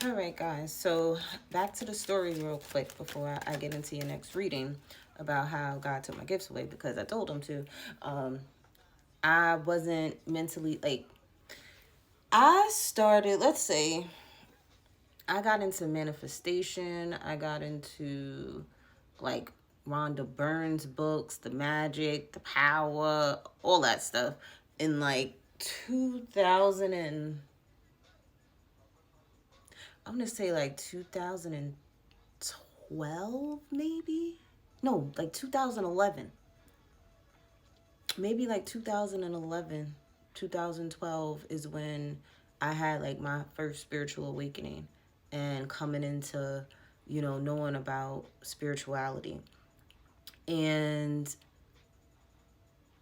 All right, guys. So back to the story real quick before I get into your next reading about how God took my gifts away, because I told him to. I wasn't mentally, like, I started, let's say, I got into manifestation. I got into, like, Rhonda Byrne's books, the magic, the power, all that stuff in, like, 2000 and... I'm going to say, like, 2012, maybe? No, like 2011. Maybe like 2011, 2012 is when I had like my first spiritual awakening and coming into, you know, knowing about spirituality. And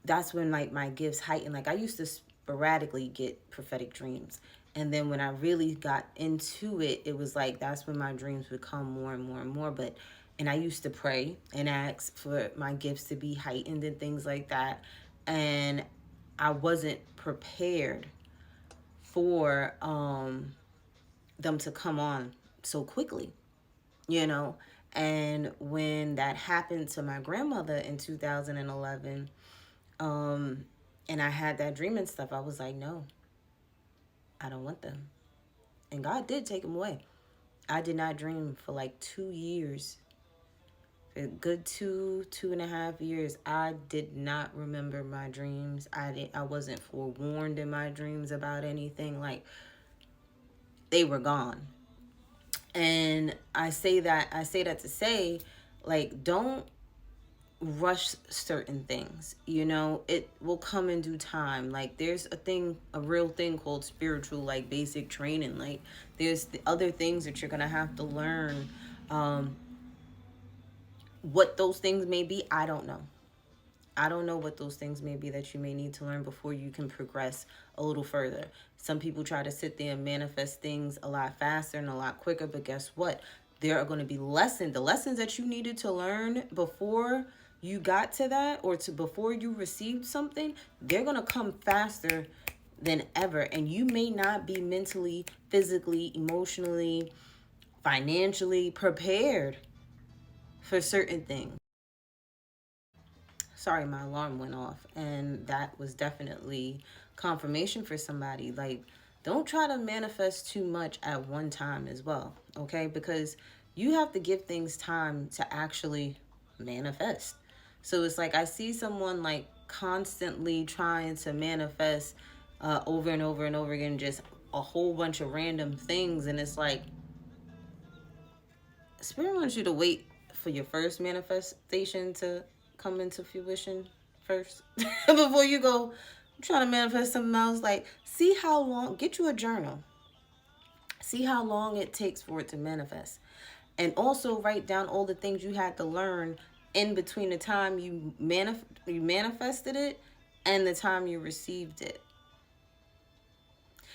that's when like my gifts heightened. Like I used to sporadically get prophetic dreams. And then when I really got into it, it was like that's when my dreams would come more and more and more. And I used to pray and ask for my gifts to be heightened and things like that. And I wasn't prepared for them to come on so quickly, you know. And when that happened to my grandmother in 2011, and I had that dream and stuff, I was like, no, I don't want them. And God did take them away. I did not dream for like 2 years. A good 2.5 years. I did not remember my dreams. I wasn't forewarned in my dreams about anything. Like, they were gone. And I say that to say, like, don't rush certain things. You know, it will come in due time. Like, there's a real thing called spiritual, like, basic training. Like, there's the other things that you're gonna have to learn. What those things may be, I don't know. I don't know what those things may be that you may need to learn before you can progress a little further. Some people try to sit there and manifest things a lot faster and a lot quicker, but guess what? There are going to be lessons. The lessons that you needed to learn before you got to that, or before you received something, they're going to come faster than ever. And you may not be mentally, physically, emotionally, financially prepared for certain things. Sorry, my alarm went off, and that was definitely confirmation for somebody. Like, don't try to manifest too much at one time as well, okay? Because you have to give things time to actually manifest. So it's like I see someone like constantly trying to manifest over and over and over again, just a whole bunch of random things, and it's like Spirit wants you to wait for your first manifestation to come into fruition first before you go trying to manifest something else. Like, see how long, get you a journal, see how long it takes for it to manifest, and also write down all the things you had to learn in between the time you manifested it and the time you received it.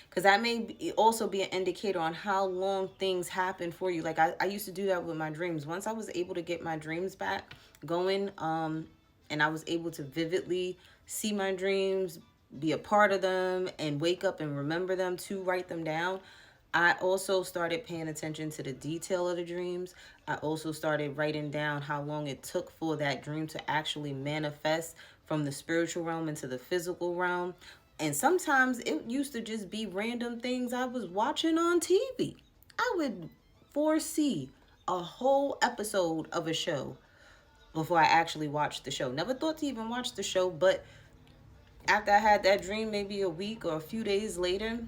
Because that may also be an indicator on how long things happen for you. Like, I used to do that with my dreams. Once I was able to get my dreams back going, and I was able to vividly see my dreams, be a part of them, and wake up and remember them, to write them down, I also started paying attention to the detail of the dreams. I also started writing down how long it took for that dream to actually manifest from the spiritual realm into the physical realm. And sometimes it used to just be random things I was watching on TV. I would foresee a whole episode of a show before I actually watched the show. Never thought to even watch the show, but after I had that dream, maybe a week or a few days later,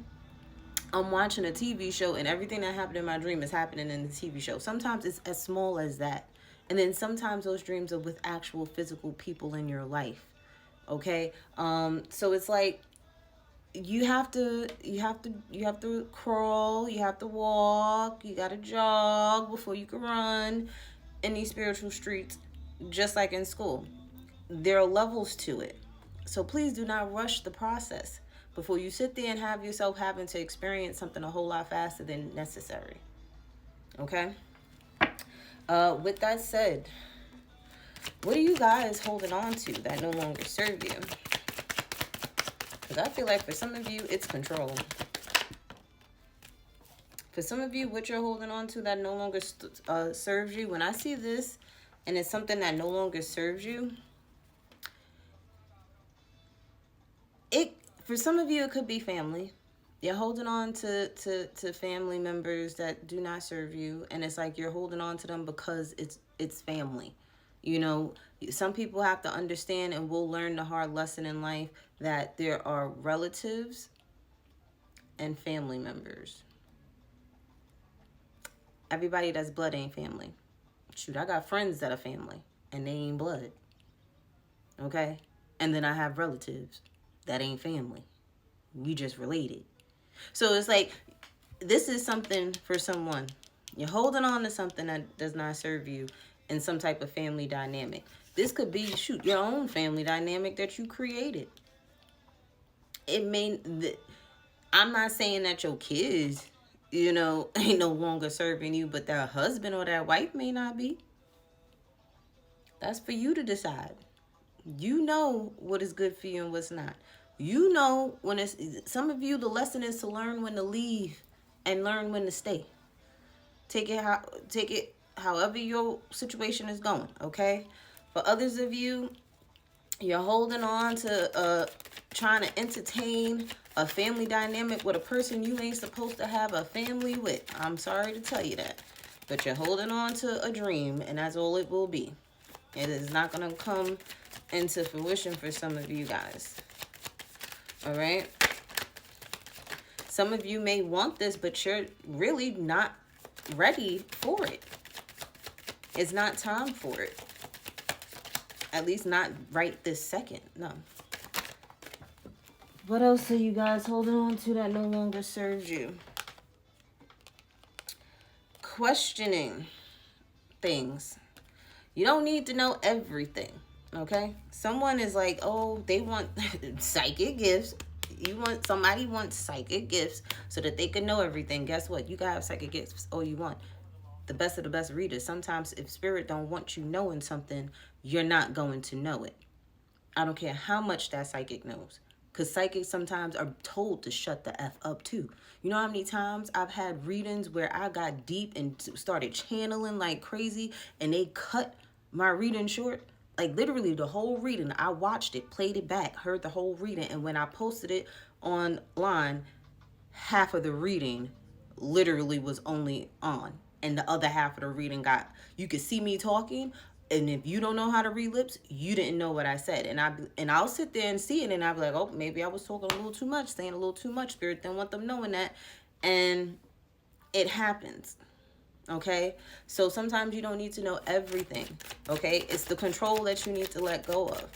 I'm watching a TV show and everything that happened in my dream is happening in the TV show. Sometimes it's as small as that. And then sometimes those dreams are with actual physical people in your life. Okay? So it's like, you have to crawl, you have to walk, you got to jog before you can run in these spiritual streets, just like in school. There are levels to it. So please do not rush the process before you sit there and have yourself having to experience something a whole lot faster than necessary. Okay? With that said, what are you guys holding on to that no longer serve you? Because I feel like for some of you, it's control. For some of you, what you're holding on to that no longer serves you, when I see this and it's something that no longer serves you, for some of you, it could be family. You're holding on to family members that do not serve you, and it's like you're holding on to them because it's family. You know, some people have to understand, and we'll learn the hard lesson in life, that there are relatives and family members. Everybody that's blood ain't family. Shoot, I got friends that are family, and they ain't blood. Okay? And then I have relatives that ain't family. We just related. So it's like, this is something for someone. You're holding on to something that does not serve you in some type of family dynamic. This could be, shoot, your own family dynamic that you created. I'm not saying that your kids, ain't no longer serving you, but their husband or their wife may not be. That's for you to decide. You know what is good for you and what's not. You know when it's, some of you, the lesson is to learn when to leave and learn when to stay. Take it however your situation is going, okay? For others of you, you're holding on to trying to entertain a family dynamic with a person you ain't supposed to have a family with. I'm sorry to tell you that. But you're holding on to a dream, and that's all it will be. It is not going to come into fruition for some of you guys. All right? Some of you may want this, but you're really not ready for it. It's not time for it. At least not right this second. No. What else are you guys holding on to that no longer serves you? Questioning things. You don't need to know everything, okay? Someone is like, oh, they want psychic gifts. Somebody wants psychic gifts so that they can know everything. Guess what? You gotta have psychic gifts all you want. The best of the best readers. Sometimes if spirit don't want you knowing something, you're not going to know it. I don't care how much that psychic knows. Because psychics sometimes are told to shut the F up too. You know how many times I've had readings where I got deep and started channeling like crazy and they cut my reading short? Like literally the whole reading. I watched it, played it back, heard the whole reading. And when I posted it online, half of the reading literally was only on. And the other half of the reading you could see me talking. And if you don't know how to read lips, you didn't know what I said. And I'll sit there and see it, and I'll be like, oh, maybe I was talking a little too much, saying a little too much. Spirit didn't want them knowing that. And it happens. Okay? So sometimes you don't need to know everything. Okay? It's the control that you need to let go of.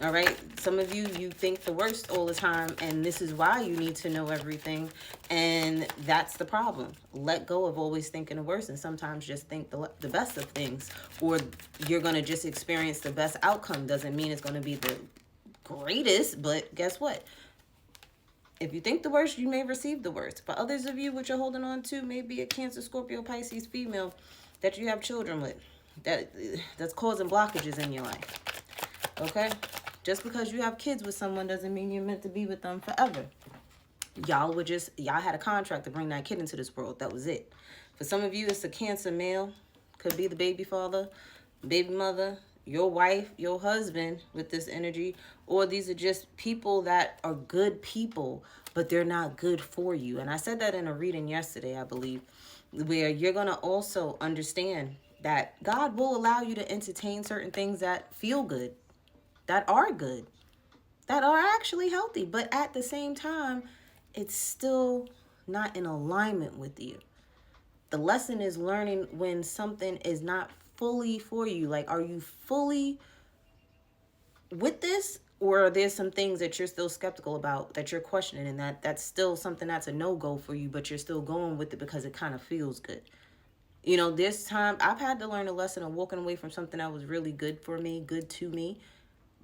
All right? Some of you think the worst all the time, and this is why you need to know everything. And that's the problem. Let go of always thinking the worst, and sometimes just think the best of things, or you're going to just experience the best outcome. Doesn't mean it's going to be the greatest, but guess what? If you think the worst, you may receive the worst. For others of you, what you're holding on to may be a Cancer, Scorpio, Pisces female that you have children with, that's causing blockages in your life. Okay? Just because you have kids with someone doesn't mean you're meant to be with them forever. Y'all had a contract to bring that kid into this world. That was it. For some of you, it's a Cancer male. Could be the baby father, baby mother, your wife, your husband with this energy. Or these are just people that are good people, but they're not good for you. And I said that in a reading yesterday, I believe, where you're going to also understand that God will allow you to entertain certain things that feel good, that are good, that are actually healthy. But at the same time, it's still not in alignment with you. The lesson is learning when something is not fully for you. Like, are you fully with this? Or are there some things that you're still skeptical about, that you're questioning, and that's still something that's a no-go for you, but you're still going with it because it kind of feels good? You know, this time I've had to learn a lesson of walking away from something that was really good for me, good to me,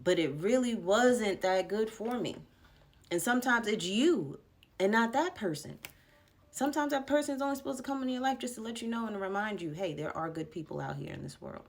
but it really wasn't that good for me. And sometimes it's you and not that person. Sometimes that person is only supposed to come into your life just to let you know and to remind you, hey, there are good people out here in this world.